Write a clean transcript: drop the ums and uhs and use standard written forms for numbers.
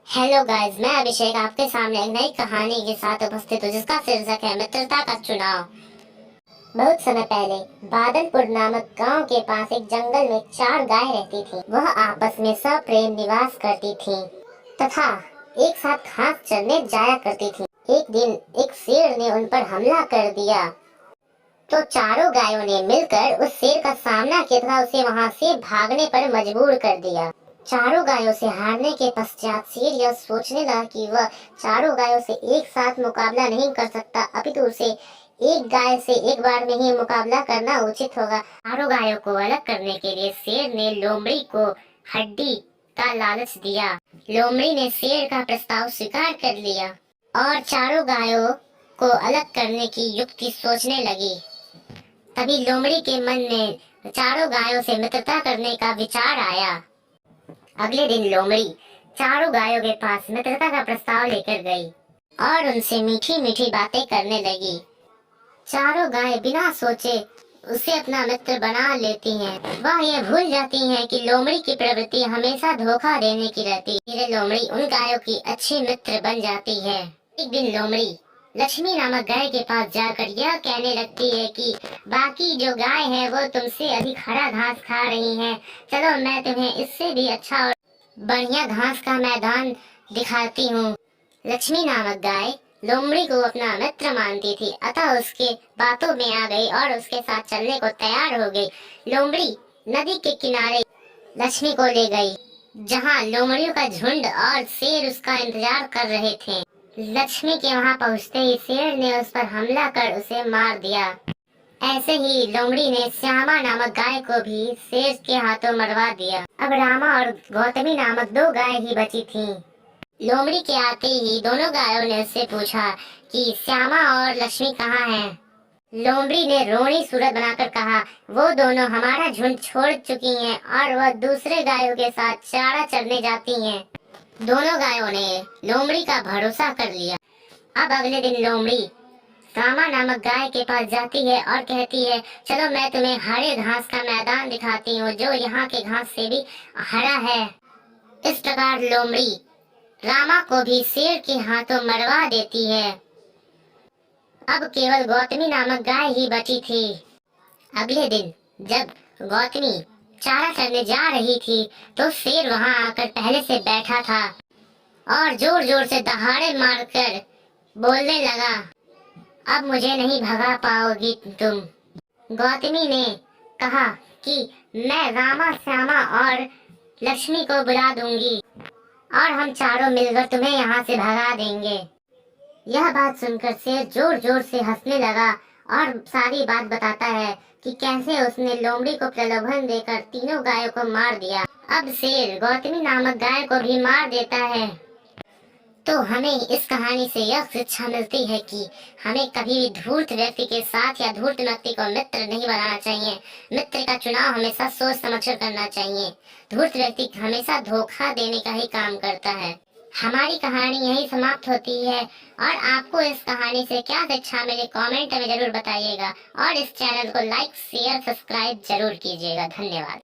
Hello guys, मैं अभिषेक आपके सामने एक नई कहानी के साथ उपस्थित हूँ जिसका शीर्षक है मित्रता का चुनाव। बहुत समय पहले बादलपुर नामक गांव के पास एक जंगल में 4 गाय रहती थीं। वह आपस में सप्रेम निवास करती थीं तथा एक साथ घास चरने जाया करती थीं। एक दिन एक शेर ने उन पर हमला कर दिया तो चारों गायों ने मिलकर उस शेर का सामना किया तथा उसे वहां से भागने पर मजबूर कर दिया। चारों गायों से हारने के पश्चात शेर यह सोचने लगा कि वह चारों गायों से एक साथ मुकाबला नहीं कर सकता, अपितु उसे एक गाय से एक बार में ही मुकाबला करना उचित होगा। चारों गायों को अलग करने के लिए शेर ने लोमड़ी को हड्डी का लालच दिया। लोमड़ी ने शेर का प्रस्ताव स्वीकार कर लिया और चारों गायों को अलग करने की युक्ति सोचने लगी। तभी लोमड़ी के मन में चारों गायों से मित्रता करने का विचार आया। अगले दिन लोमड़ी चारों गायों के पास मित्रता का प्रस्ताव लेकर गई और उनसे मीठी मीठी बातें करने लगी। चारों गाय बिना सोचे उसे अपना मित्र बना लेती हैं। वह ये भूल जाती हैं कि लोमड़ी की प्रवृत्ति हमेशा धोखा देने की रहती है। धीरे लोमड़ी उन गायों की अच्छी मित्र बन जाती है। एक दिन लोमड़ी लक्ष्मी नामक गाय के पास जाकर यह कहने लगती है कि बाकी जो गाय है वो तुमसे अधिक हरा घास खा रही हैं। चलो मैं तुम्हें इससे भी अच्छा और बढ़िया घास का मैदान दिखाती हूँ। लक्ष्मी नामक गाय लोमड़ी को अपना मित्र मानती थी, अतः उसके बातों में आ गई और उसके साथ चलने को तैयार हो गई। लोमड़ी नदी के किनारे लक्ष्मी को ले गई, जहाँ लोमड़ियों का झुंड और शेर उसका इंतजार कर रहे थे। लक्ष्मी के वहां पहुंचते ही शेर ने उस पर हमला कर उसे मार दिया। ऐसे ही लोमड़ी ने श्यामा नामक गाय को भी शेर के हाथों मरवा दिया। अब रामा और गौतमी नामक 2 गाय ही बची थीं। लोमड़ी के आते ही दोनों गायों ने उससे पूछा कि श्यामा और लक्ष्मी कहाँ हैं? लोमड़ी ने रोनी सूरत बनाकर कहा, वो दोनों हमारा झुंड छोड़ चुकी हैं और वह दूसरे गायों के साथ चारा चरने जाती हैं। दोनों गायों ने लोमड़ी का भरोसा कर लिया। अब अगले दिन लोमड़ी रामा नामक गाय के पास जाती है और कहती है, चलो मैं तुम्हें हरे घास का मैदान दिखाती हूँ जो यहाँ के घास से भी हरा है। इस प्रकार लोमड़ी रामा को भी शेर के हाथों मरवा देती है। अब केवल गौतमी नामक गाय ही बची थी। अगले दिन जब गौतमी चारा चरने जा रही थी तो शेर वहां आकर पहले से बैठा था और जोर जोर से दहाड़े मारकर बोलने लगा, अब मुझे नहीं भगा पाओगी तुम। गौतमी ने कहा कि मैं रामा श्यामा और लक्ष्मी को बुला दूंगी और हम चारों मिलकर तुम्हें यहाँ से भगा देंगे। यह बात सुनकर शेर जोर जोर से हंसने लगा और सारी बात बताता है कि कैसे उसने लोमड़ी को प्रलोभन देकर तीनों गायों को मार दिया। अब शेर गौतमी नामक गाय को भी मार देता है। तो हमें इस कहानी से यह शिक्षा मिलती है कि हमें कभी भी धूर्त व्यक्ति के साथ या धूर्त व्यक्ति को मित्र नहीं बनाना चाहिए। मित्र का चुनाव हमेशा सोच समझकर करना चाहिए। धूर्त व्यक्ति हमेशा धोखा देने का ही काम करता है। हमारी कहानी यही समाप्त होती है और आपको इस कहानी से क्या शिक्षा मिली कमेंट में जरूर बताइएगा और इस चैनल को लाइक शेयर सब्सक्राइब जरूर कीजिएगा। धन्यवाद।